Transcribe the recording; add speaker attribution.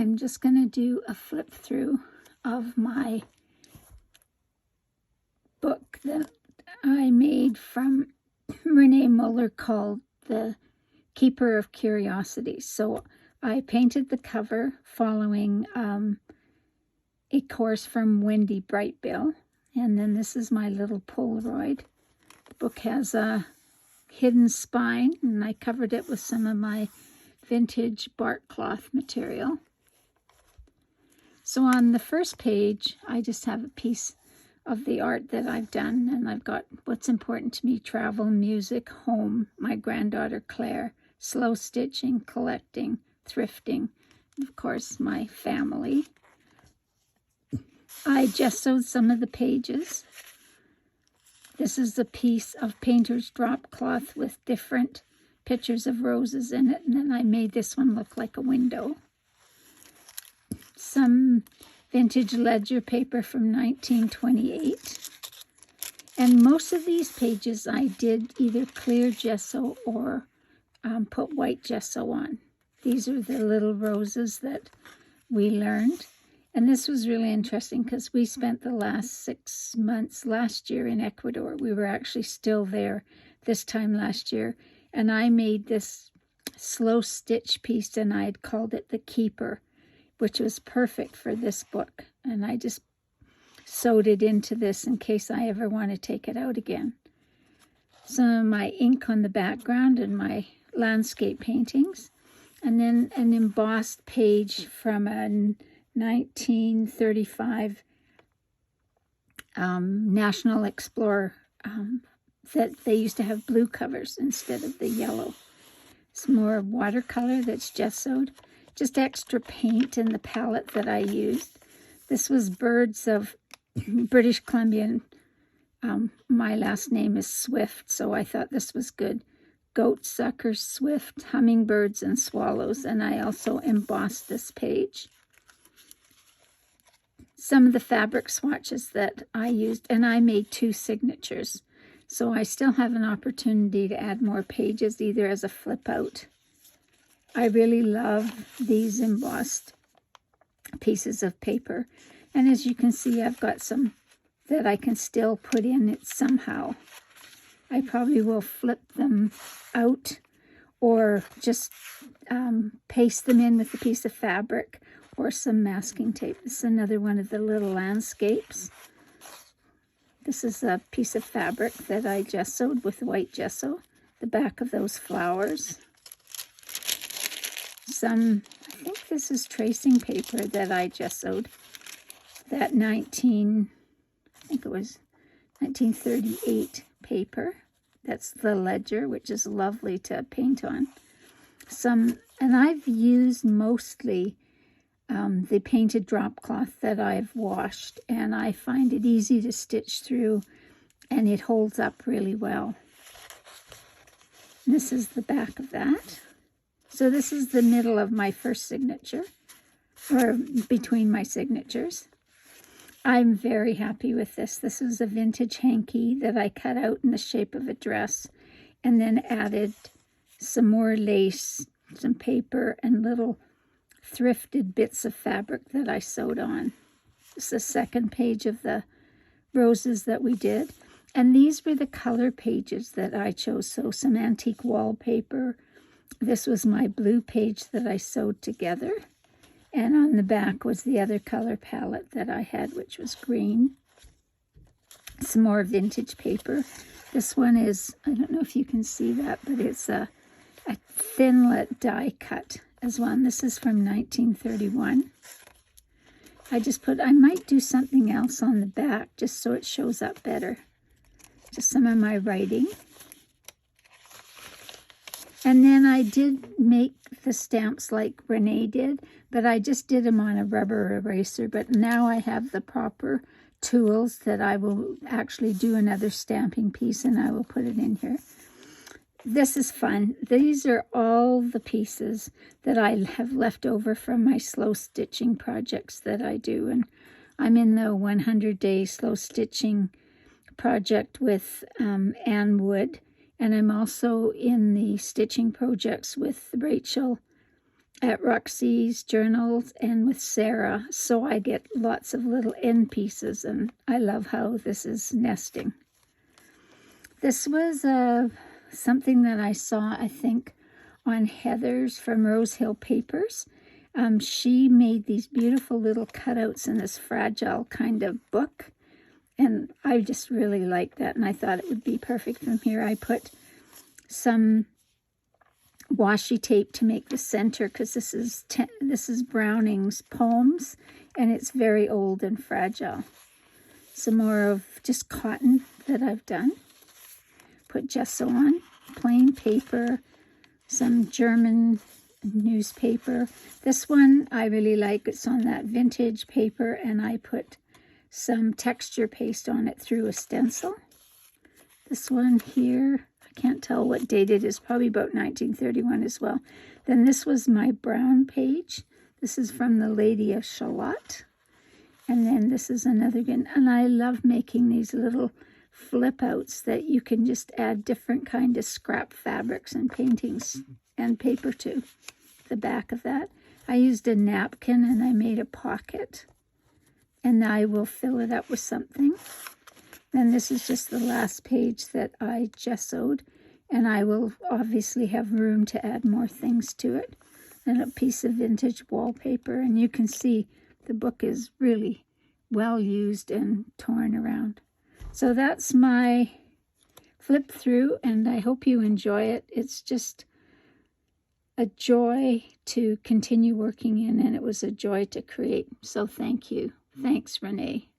Speaker 1: I'm just going to do a flip through of my book that I made from Renee Mueller called The Keeper of Curiosities. So I painted the cover following a course from Wendy Brightbill. And then this is my little Polaroid. The book has a hidden spine, and I covered it with some of my vintage bark cloth material. So on the first page, I just have a piece of the art that I've done, and I've got what's important to me: travel, music, home, my granddaughter Claire, slow stitching, collecting, thrifting, and of course my family. I gessoed some of the pages. This is a piece of painter's drop cloth with different pictures of roses in it, and then I made this one look like a window. Some vintage ledger paper from 1928. And most of these pages I did either clear gesso or put white gesso on. These are the little roses that we learned. And this was really interesting because we spent the last 6 months last year in Ecuador. We were actually still there this time last year. And I made this slow stitch piece, and I had called it The Keeper, which was perfect for this book. And I just sewed it into this in case I ever want to take it out again. Some of my ink on the background and my landscape paintings. And then an embossed page from a 1935 National Explorer that they used to have blue covers instead of the yellow. It's more watercolor that's gessoed. Just extra paint in the palette that I used. This was birds of British Columbia. My last name is Swift, so I thought this was good. Goat suckers, swift, hummingbirds, and swallows. And I also embossed this page. Some of the fabric swatches that I used, and I made 2 signatures. So I still have an opportunity to add more pages, either as a flip out. I really love these embossed pieces of paper. And as you can see, I've got some that I can still put in it somehow. I probably will flip them out or just paste them in with a piece of fabric or some masking tape. This is another one of the little landscapes. This is a piece of fabric that I gessoed with white gesso, the back of those flowers. I think this is tracing paper that I gessoed, that 1938 paper. That's the ledger, which is lovely to paint on. And I've used mostly the painted drop cloth that I've washed, and I find it easy to stitch through, and it holds up really well. And this is the back of that. So this is the middle of my first signature, or between my signatures. I'm very happy with this. This is a vintage hanky that I cut out in the shape of a dress and then added some more lace, some paper, and little thrifted bits of fabric that I sewed on. This is the second page of the roses that we did. And these were the color pages that I chose. So some antique wallpaper. This was my blue page that I sewed together. And on the back was the other color palette that I had, which was green. Some more vintage paper. This one is, I don't know if you can see that, but it's a thinlet die cut as well. And this is from 1931. I might do something else on the back just so it shows up better. Just some of my writing. And then I did make the stamps like Renee did, but I just did them on a rubber eraser. But now I have the proper tools that I will actually do another stamping piece, and I will put it in here. This is fun. These are all the pieces that I have left over from my slow stitching projects that I do. And I'm in the 100-day slow stitching project with Anne Wood. And I'm also in the stitching projects with Rachel at Roxy's journals and with Sarah, so I get lots of little end pieces, and I love how this is nesting. This was something that I saw, I think, on Heather's from Rose Hill Papers. She made these beautiful little cutouts in this fragile kind of book, and I just really liked that, and I thought it would be perfect from here. I put some washi tape to make the center, because this is Browning's Poems, and it's very old and fragile. Some more of just cotton that I've done. Put gesso on, plain paper, some German newspaper. This one I really like. It's on that vintage paper, and I put some texture paste on it through a stencil. This one here, I can't tell what date it is, probably about 1931 as well. Then this was my brown page. This is from the Lady of Shalott. And then this is another one. And I love making these little flip outs that you can just add different kind of scrap fabrics and paintings and paper to the back of that. I used a napkin and I made a pocket, and I will fill it up with something. Then this is just the last page that I gessoed, and I will obviously have room to add more things to it. And a piece of vintage wallpaper, and you can see the book is really well used and torn around. So that's my flip through, and I hope you enjoy it. It's just a joy to continue working in, and it was a joy to create. So thank you. Thanks, Renee.